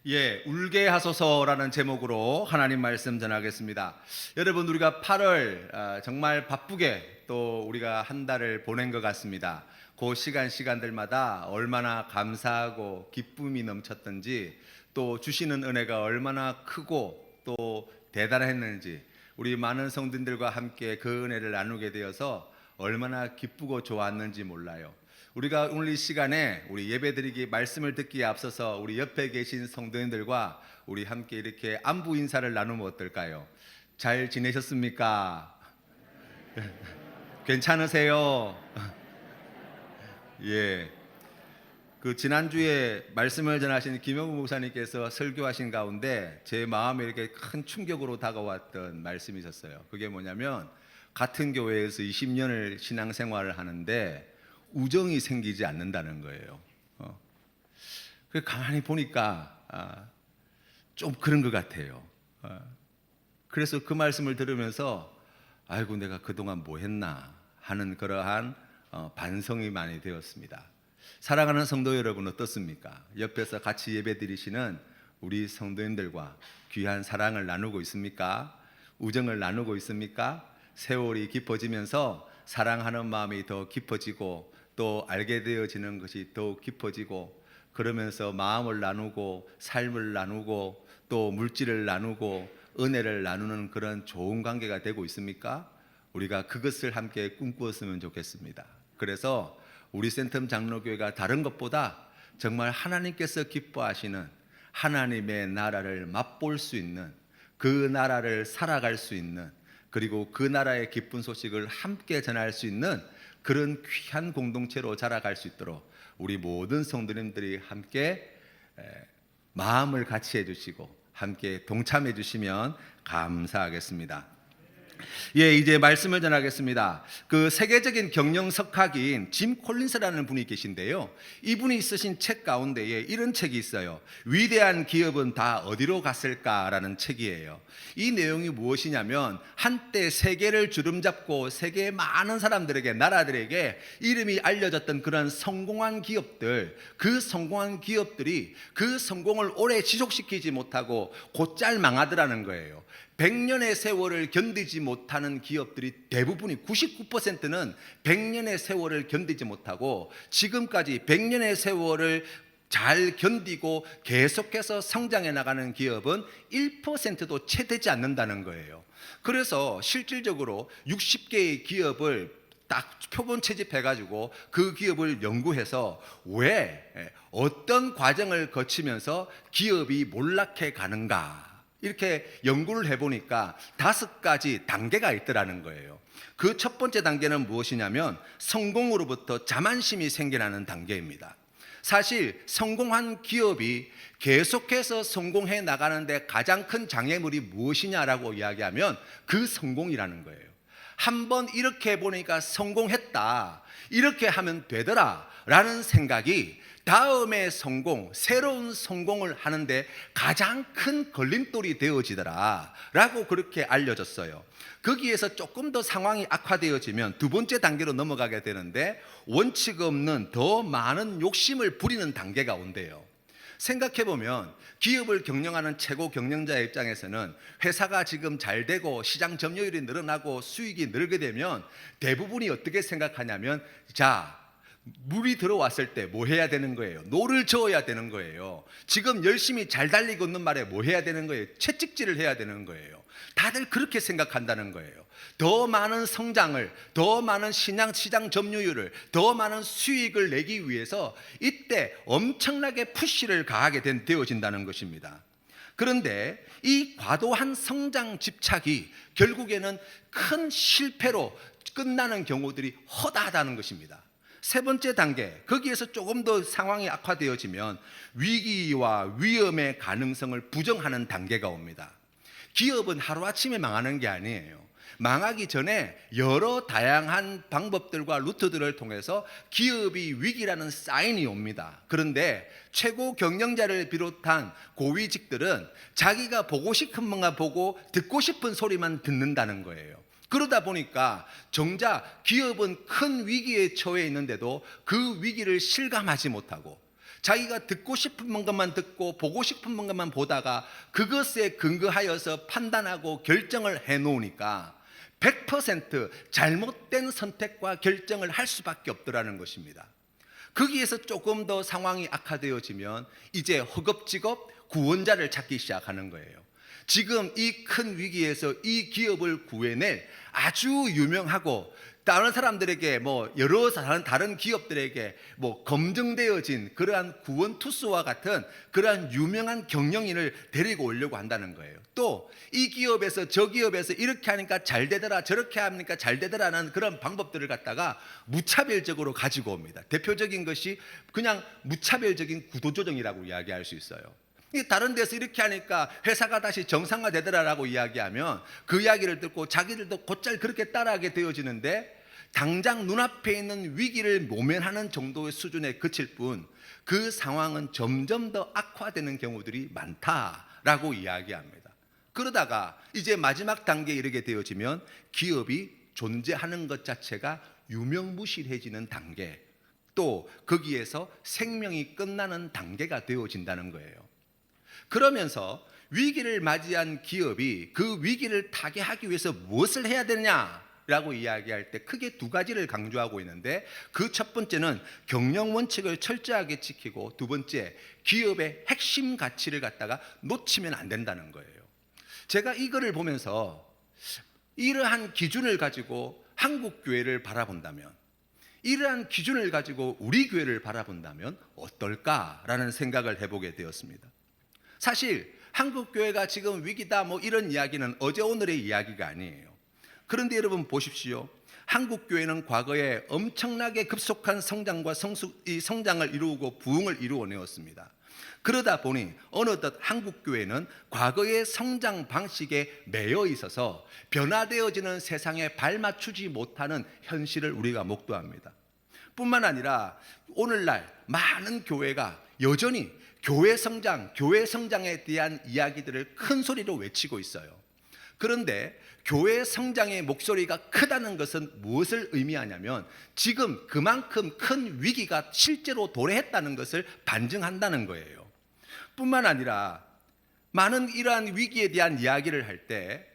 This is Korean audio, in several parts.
예, 울게 하소서라는 제목으로 하나님 말씀 전하겠습니다. 여러분, 우리가 8월 정말 바쁘게 또 우리가 한 달을 보낸 것 같습니다. 그 시간들마다 얼마나 감사하고 기쁨이 넘쳤던지, 또 주시는 은혜가 얼마나 크고 또 대단했는지, 우리 많은 성도님들과 함께 그 은혜를 나누게 되어서 얼마나 기쁘고 좋았는지 몰라요. 우리가 오늘 이 시간에 우리 예배드리기 말씀을 듣기에 앞서서 우리 옆에 계신 성도님들과 우리 함께 이렇게 안부 인사를 나누면 어떨까요? 잘 지내셨습니까? 괜찮으세요? 예. 그 지난주에 말씀을 전하신 김영우 목사님께서 설교하신 가운데 제 마음에 이렇게 큰 충격으로 다가왔던 말씀이 있었어요. 그게 뭐냐면, 같은 교회에서 20년을 신앙생활을 하는데 우정이 생기지 않는다는 거예요. 그 가만히 보니까 좀 그런 것 같아요. 그래서 그 말씀을 들으면서 아이고, 내가 그동안 뭐 했나 하는 그러한 반성이 많이 되었습니다. 사랑하는 성도 여러분, 어떻습니까? 옆에서 같이 예배드리시는 우리 성도님들과 귀한 사랑을 나누고 있습니까? 우정을 나누고 있습니까? 세월이 깊어지면서 사랑하는 마음이 더 깊어지고 또 알게 되어지는 것이 더욱 깊어지고, 그러면서 마음을 나누고 삶을 나누고 또 물질을 나누고 은혜를 나누는 그런 좋은 관계가 되고 있습니까? 우리가 그것을 함께 꿈꾸었으면 좋겠습니다. 그래서 우리 센텀 장로교회가 다른 것보다 정말 하나님께서 기뻐하시는 하나님의 나라를 맛볼 수 있는, 그 나라를 살아갈 수 있는, 그리고 그 나라의 기쁜 소식을 함께 전할 수 있는 그런 귀한 공동체로 자라갈 수 있도록 우리 모든 성도님들이 함께 마음을 같이 해주시고 함께 동참해 주시면 감사하겠습니다. 예, 이제 말씀을 전하겠습니다. 그 세계적인 경영 석학인 짐 콜린스라는 분이 계신데요, 이분이 쓰신 책 가운데에 이런 책이 있어요. 위대한 기업은 다 어디로 갔을까라는 책이에요. 이 내용이 무엇이냐면, 한때 세계를 주름잡고 세계의 많은 사람들에게, 나라들에게 이름이 알려졌던 그런 성공한 기업들, 그 성공한 기업들이 그 성공을 오래 지속시키지 못하고 곧잘 망하더라는 거예요. 100년의 세월을 견디지 못하는 기업들이 대부분이 99%는 100년의 세월을 견디지 못하고 지금까지 100년의 세월을 잘 견디고 계속해서 성장해 나가는 기업은 1%도 채 되지 않는다는 거예요. 그래서 실질적으로 60개의 기업을 딱 표본 채집해가지고 그 기업을 연구해서 왜 어떤 과정을 거치면서 기업이 몰락해 가는가, 이렇게 연구를 해보니까 5가지 단계가 있더라는 거예요. 그 첫 번째 단계는 무엇이냐면, 성공으로부터 자만심이 생겨나는 단계입니다. 사실 성공한 기업이 계속해서 성공해 나가는데 가장 큰 장애물이 무엇이냐라고 이야기하면 그 성공이라는 거예요. 한번 이렇게 해보니까 성공했다, 이렇게 하면 되더라 라는 생각이 다음의 성공, 새로운 성공을 하는데 가장 큰 걸림돌이 되어지더라 라고 그렇게 알려졌어요. 거기에서 조금 더 상황이 악화되어지면 두 번째 단계로 넘어가게 되는데, 원칙 없는 더 많은 욕심을 부리는 단계가 온대요. 생각해보면 기업을 경영하는 최고 경영자의 입장에서는 회사가 지금 잘 되고 시장 점유율이 늘어나고 수익이 늘게 되면 대부분이 어떻게 생각하냐면, 자, 물이 들어왔을 때 뭐 해야 되는 거예요? 노를 저어야 되는 거예요. 지금 열심히 잘 달리고 있는 말에 뭐 해야 되는 거예요? 채찍질을 해야 되는 거예요. 다들 그렇게 생각한다는 거예요. 더 많은 성장을, 더 많은 시장 점유율을, 더 많은 수익을 내기 위해서 이때 엄청나게 푸시를 가하게 되어진다는 것입니다. 그런데 이 과도한 성장 집착이 결국에는 큰 실패로 끝나는 경우들이 허다하다는 것입니다. 세 번째 단계, 거기에서 조금 더 상황이 악화되어지면 위기와 위험의 가능성을 부정하는 단계가 옵니다. 기업은 하루아침에 망하는 게 아니에요. 망하기 전에 여러 다양한 방법들과 루트들을 통해서 기업이 위기라는 사인이 옵니다. 그런데 최고 경영자를 비롯한 고위직들은 자기가 보고 싶은 것만 보고 듣고 싶은 소리만 듣는다는 거예요. 그러다 보니까 정작 기업은 큰 위기에 처해 있는데도 그 위기를 실감하지 못하고, 자기가 듣고 싶은 것만 듣고 보고 싶은 것만 보다가 그것에 근거하여서 판단하고 결정을 해놓으니까 100% 잘못된 선택과 결정을 할 수밖에 없더라는 것입니다. 거기에서 조금 더 상황이 악화되어지면 이제 허겁지겁 구원자를 찾기 시작하는 거예요. 지금 이 큰 위기에서 이 기업을 구해낼 아주 유명하고 다른 사람들에게 여러 다른 기업들에게 검증되어진 그러한 구원투수와 같은 그러한 유명한 경영인을 데리고 오려고 한다는 거예요. 또 이 기업에서 저 기업에서 이렇게 하니까 잘 되더라, 저렇게 하니까 잘 되더라는 그런 방법들을 갖다가 무차별적으로 가지고 옵니다. 대표적인 것이 그냥 무차별적인 구도조정이라고 이야기할 수 있어요. 다른 데서 이렇게 하니까 회사가 다시 정상화되더라라고 이야기하면 그 이야기를 듣고 자기들도 곧잘 그렇게 따라하게 되어지는데, 당장 눈앞에 있는 위기를 모면하는 정도의 수준에 그칠 뿐 그 상황은 점점 더 악화되는 경우들이 많다라고 이야기합니다. 그러다가 이제 마지막 단계에 이르게 되어지면 기업이 존재하는 것 자체가 유명무실해지는 단계, 또 거기에서 생명이 끝나는 단계가 되어진다는 거예요. 그러면서 위기를 맞이한 기업이 그 위기를 타개하기 위해서 무엇을 해야 되느냐라고 이야기할 때 크게 두 가지를 강조하고 있는데, 그 첫 번째는 경영 원칙을 철저하게 지키고, 두 번째 기업의 핵심 가치를 갖다가 놓치면 안 된다는 거예요. 제가 이거를 보면서 이러한 기준을 가지고 한국 교회를 바라본다면, 이러한 기준을 가지고 우리 교회를 바라본다면 어떨까라는 생각을 해보게 되었습니다. 사실 한국 교회가 지금 위기다 이런 이야기는 어제 오늘의 이야기가 아니에요. 그런데 여러분 보십시오. 한국 교회는 과거에 엄청나게 급속한 성장과 성장을 이루고 부흥을 이루어내었습니다. 그러다 보니 어느덧 한국 교회는 과거의 성장 방식에 매여 있어서 변화되어지는 세상에 발맞추지 못하는 현실을 우리가 목도합니다. 뿐만 아니라 오늘날 많은 교회가 여전히 교회 성장에 대한 이야기들을 큰 소리로 외치고 있어요. 그런데 교회 성장의 목소리가 크다는 것은 무엇을 의미하냐면, 지금 그만큼 큰 위기가 실제로 도래했다는 것을 반증한다는 거예요. 뿐만 아니라 많은 이러한 위기에 대한 이야기를 할 때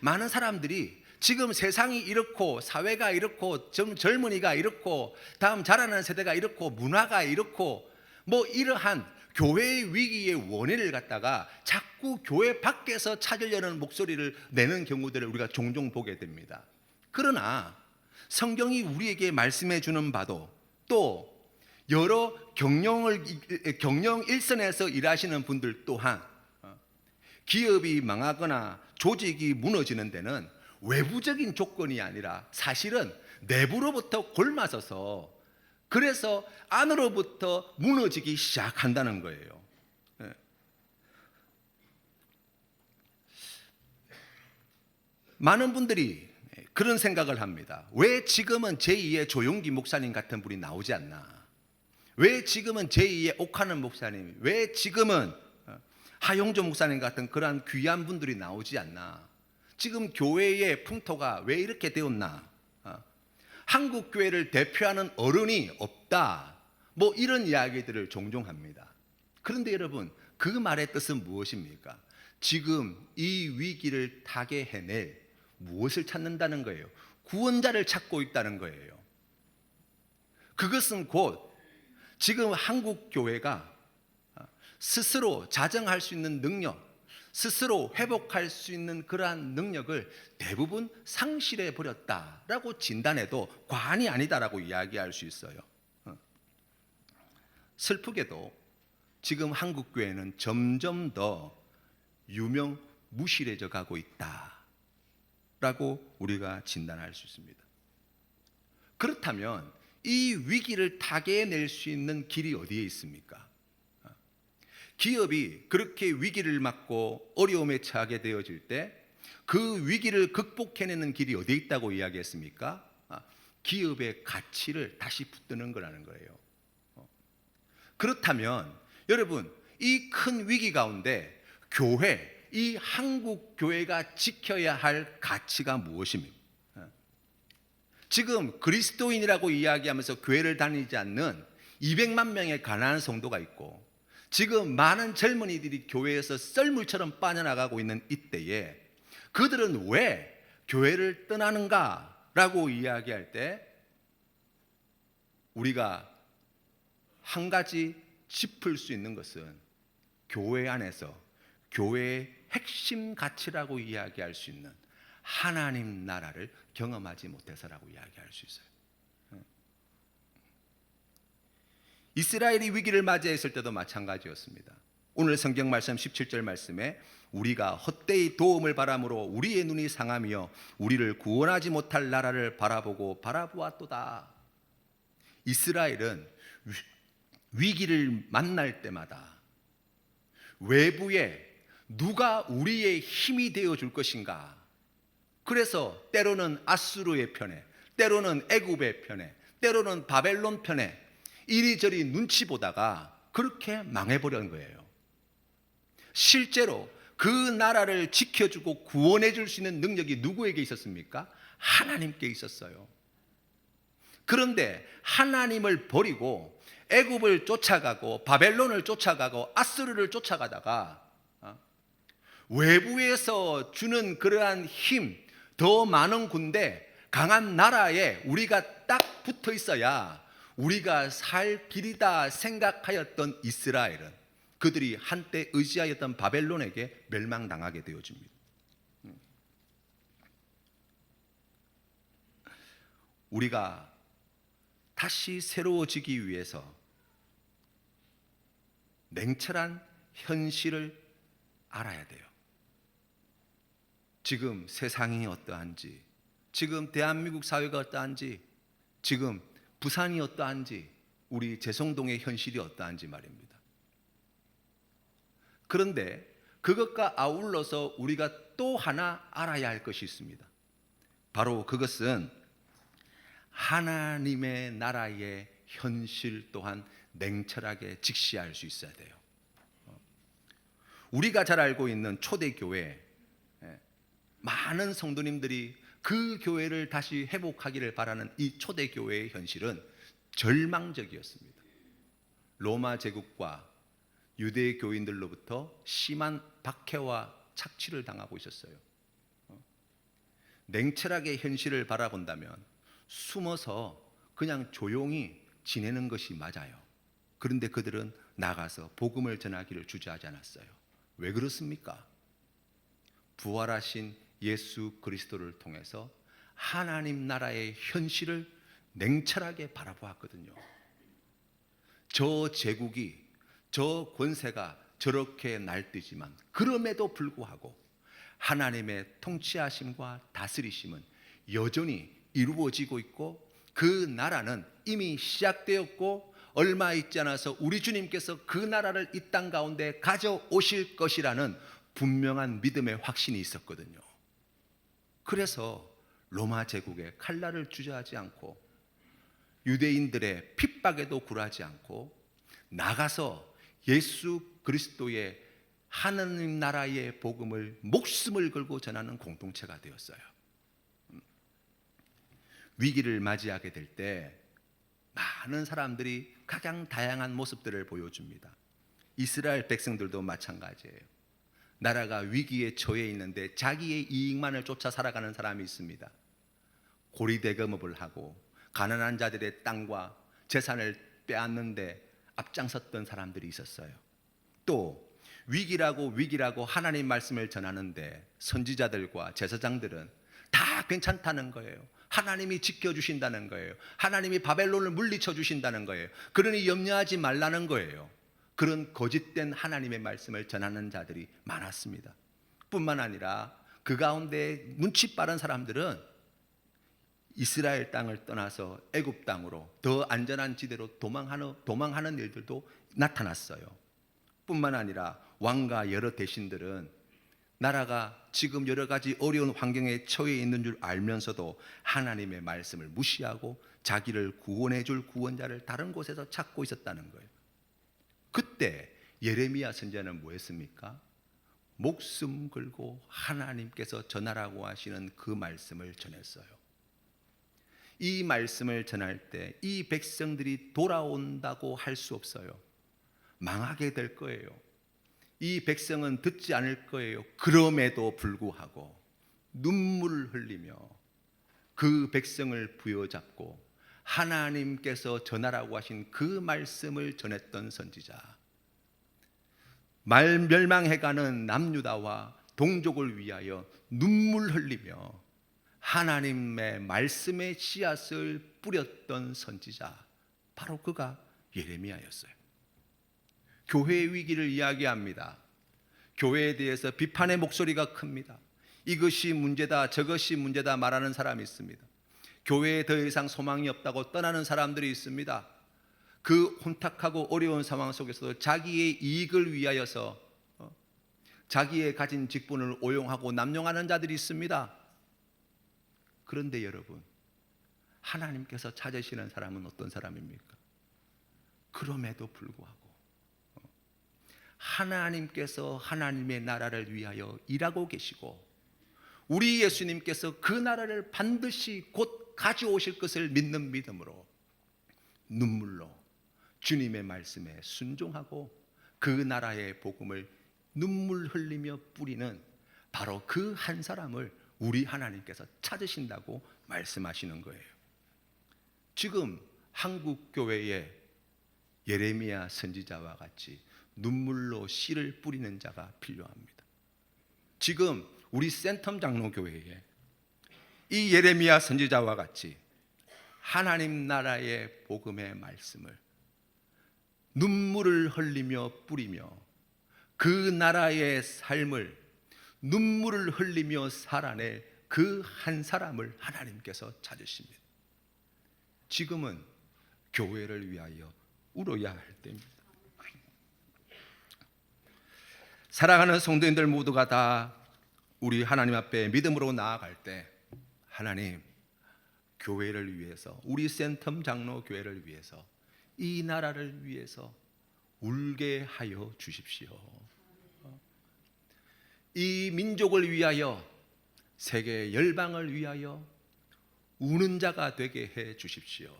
많은 사람들이 지금 세상이 이렇고 사회가 이렇고 젊은이가 이렇고 다음 자라는 세대가 이렇고 문화가 이렇고 이러한 교회의 위기의 원인을 갖다가 자꾸 교회 밖에서 찾으려는 목소리를 내는 경우들을 우리가 종종 보게 됩니다. 그러나 성경이 우리에게 말씀해 주는 바도, 또 여러 경영 일선에서 일하시는 분들 또한 기업이 망하거나 조직이 무너지는 데는 외부적인 조건이 아니라 사실은 내부로부터 골마서서, 그래서 안으로부터 무너지기 시작한다는 거예요. 많은 분들이 그런 생각을 합니다. 왜 지금은 제2의 조용기 목사님 같은 분이 나오지 않나? 왜 지금은 제2의 옥하는 목사님, 왜 지금은 하용조 목사님 같은 그러한 귀한 분들이 나오지 않나? 지금 교회의 풍토가 왜 이렇게 되었나? 한국 교회를 대표하는 어른이 없다, 이런 이야기들을 종종 합니다. 그런데 여러분, 그 말의 뜻은 무엇입니까? 지금 이 위기를 타개해낼 무엇을 찾는다는 거예요? 구원자를 찾고 있다는 거예요. 그것은 곧 지금 한국 교회가 스스로 자정할 수 있는 능력, 스스로 회복할 수 있는 그러한 능력을 대부분 상실해 버렸다라고 진단해도 과언이 아니다라고 이야기할 수 있어요. 슬프게도 지금 한국 교회는 점점 더 유명무실해져 가고 있다라고 우리가 진단할 수 있습니다. 그렇다면 이 위기를 타개낼 수 있는 길이 어디에 있습니까? 기업이 그렇게 위기를 맞고 어려움에 처하게 되어질 때 그 위기를 극복해내는 길이 어디에 있다고 이야기했습니까? 기업의 가치를 다시 붙드는 거라는 거예요. 그렇다면 여러분, 이 큰 위기 가운데 교회, 이 한국 교회가 지켜야 할 가치가 무엇입니까? 지금 그리스도인이라고 이야기하면서 교회를 다니지 않는 200만 명의 가난한 성도가 있고 지금 많은 젊은이들이 교회에서 썰물처럼 빠져나가고 있는 이때에 그들은 왜 교회를 떠나는가라고 이야기할 때 우리가 한 가지 짚을 수 있는 것은 교회 안에서 교회의 핵심 가치라고 이야기할 수 있는 하나님 나라를 경험하지 못해서라고 이야기할 수 있어요. 이스라엘이 위기를 맞이했을 때도 마찬가지였습니다. 오늘 성경 말씀 17절 말씀에 우리가 헛되이 도움을 바람으로 우리의 눈이 상하며 우리를 구원하지 못할 나라를 바라보았도다. 이스라엘은 위기를 만날 때마다 외부에 누가 우리의 힘이 되어 줄 것인가. 그래서 때로는 아수르의 편에, 때로는 애굽의 편에, 때로는 바벨론 편에 이리저리 눈치 보다가 그렇게 망해버린 거예요. 실제로 그 나라를 지켜주고 구원해 줄 수 있는 능력이 누구에게 있었습니까? 하나님께 있었어요. 그런데 하나님을 버리고 애굽을 쫓아가고 바벨론을 쫓아가고 아수르를 쫓아가다가 외부에서 주는 그러한 힘, 더 많은 군대, 강한 나라에 우리가 딱 붙어 있어야 우리가 살 길이다 생각하였던 이스라엘은 그들이 한때 의지하였던 바벨론에게 멸망당하게 되어집니다. 우리가 다시 새로워지기 위해서 냉철한 현실을 알아야 돼요. 지금 세상이 어떠한지, 지금 대한민국 사회가 어떠한지, 지금 부산이 어떠한지, 우리 재성동의 현실이 어떠한지 말입니다. 그런데 그것과 아울러서 우리가 또 하나 알아야 할 것이 있습니다. 바로 그것은 하나님의 나라의 현실 또한 냉철하게 직시할 수 있어야 돼요. 우리가 잘 알고 있는 초대교회, 많은 성도님들이 그 교회를 다시 회복하기를 바라는 이 초대교회의 현실은 절망적이었습니다. 로마 제국과 유대 교인들로부터 심한 박해와 착취를 당하고 있었어요. 냉철하게 현실을 바라본다면 숨어서 그냥 조용히 지내는 것이 맞아요. 그런데 그들은 나가서 복음을 전하기를 주저하지 않았어요. 왜 그렇습니까? 부활하신 예수 그리스도를 통해서 하나님 나라의 현실을 냉철하게 바라보았거든요. 저 제국이, 저 권세가 저렇게 날뛰지만 그럼에도 불구하고 하나님의 통치하심과 다스리심은 여전히 이루어지고 있고 그 나라는 이미 시작되었고 얼마 있지 않아서 우리 주님께서 그 나라를 이 땅 가운데 가져오실 것이라는 분명한 믿음의 확신이 있었거든요. 그래서 로마 제국에 칼날을 주저하지 않고 유대인들의 핍박에도 굴하지 않고 나가서 예수 그리스도의 하나님 나라의 복음을 목숨을 걸고 전하는 공동체가 되었어요. 위기를 맞이하게 될 때 많은 사람들이 가장 다양한 모습들을 보여줍니다. 이스라엘 백성들도 마찬가지예요. 나라가 위기에 처해 있는데 자기의 이익만을 쫓아 살아가는 사람이 있습니다. 고리대금업을 하고 가난한 자들의 땅과 재산을 빼앗는데 앞장섰던 사람들이 있었어요. 또 위기라고 하나님 말씀을 전하는데 선지자들과 제사장들은 다 괜찮다는 거예요. 하나님이 지켜주신다는 거예요. 하나님이 바벨론을 물리쳐 주신다는 거예요. 그러니 염려하지 말라는 거예요. 그런 거짓된 하나님의 말씀을 전하는 자들이 많았습니다. 뿐만 아니라 그 가운데 눈치 빠른 사람들은 이스라엘 땅을 떠나서 애굽 땅으로 더 안전한 지대로 도망하는 일들도 나타났어요. 뿐만 아니라 왕과 여러 대신들은 나라가 지금 여러 가지 어려운 환경에 처해 있는 줄 알면서도 하나님의 말씀을 무시하고 자기를 구원해 줄 구원자를 다른 곳에서 찾고 있었다는 거예요. 그때 예레미야 선지자는 뭐 했습니까? 목숨 걸고 하나님께서 전하라고 하시는 그 말씀을 전했어요. 이 말씀을 전할 때 이 백성들이 돌아온다고 할 수 없어요. 망하게 될 거예요. 이 백성은 듣지 않을 거예요. 그럼에도 불구하고 눈물을 흘리며 그 백성을 부여잡고 하나님께서 전하라고 하신 그 말씀을 전했던 선지자, 멸망해가는 남유다와 동족을 위하여 눈물 흘리며 하나님의 말씀의 씨앗을 뿌렸던 선지자, 바로 그가 예레미야였어요. 교회의 위기를 이야기합니다. 교회에 대해서 비판의 목소리가 큽니다. 이것이 문제다, 저것이 문제다 말하는 사람이 있습니다. 교회에 더 이상 소망이 없다고 떠나는 사람들이 있습니다. 그 혼탁하고 어려운 상황 속에서도 자기의 이익을 위하여서 자기의 가진 직분을 오용하고 남용하는 자들이 있습니다. 그런데 여러분, 하나님께서 찾으시는 사람은 어떤 사람입니까? 그럼에도 불구하고 하나님께서 하나님의 나라를 위하여 일하고 계시고 우리 예수님께서 그 나라를 반드시 곧 가져오실 것을 믿는 믿음으로 눈물로 주님의 말씀에 순종하고 그 나라의 복음을 눈물 흘리며 뿌리는 바로 그 한 사람을 우리 하나님께서 찾으신다고 말씀하시는 거예요. 지금 한국 교회에 예레미야 선지자와 같이 눈물로 씨를 뿌리는 자가 필요합니다. 지금 우리 센텀 장로교회에 이 예레미야 선지자와 같이 하나님 나라의 복음의 말씀을 눈물을 흘리며 뿌리며 그 나라의 삶을 눈물을 흘리며 살아낼 그 한 사람을 하나님께서 찾으십니다. 지금은 교회를 위하여 울어야 할 때입니다. 사랑하는 성도님들 모두가 다 우리 하나님 앞에 믿음으로 나아갈 때 하나님, 교회를 위해서, 우리 센텀 장로 교회를 위해서, 이 나라를 위해서 울게 하여 주십시오. 이 민족을 위하여, 세계 열방을 위하여 우는 자가 되게 해 주십시오.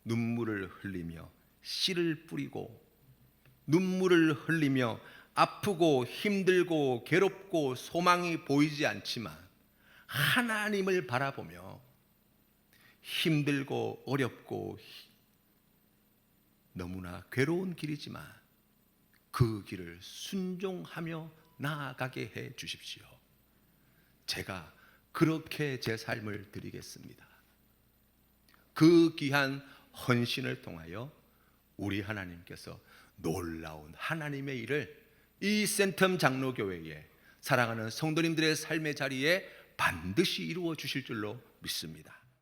눈물을 흘리며 씨를 뿌리고 눈물을 흘리며 아프고 힘들고 괴롭고 소망이 보이지 않지만 하나님을 바라보며 힘들고 어렵고 너무나 괴로운 길이지만 그 길을 순종하며 나아가게 해 주십시오. 제가 그렇게 제 삶을 드리겠습니다. 그 귀한 헌신을 통하여 우리 하나님께서 놀라운 하나님의 일을 이 센텀 장로교회에 사랑하는 성도님들의 삶의 자리에 반드시 이루어 주실 줄로 믿습니다.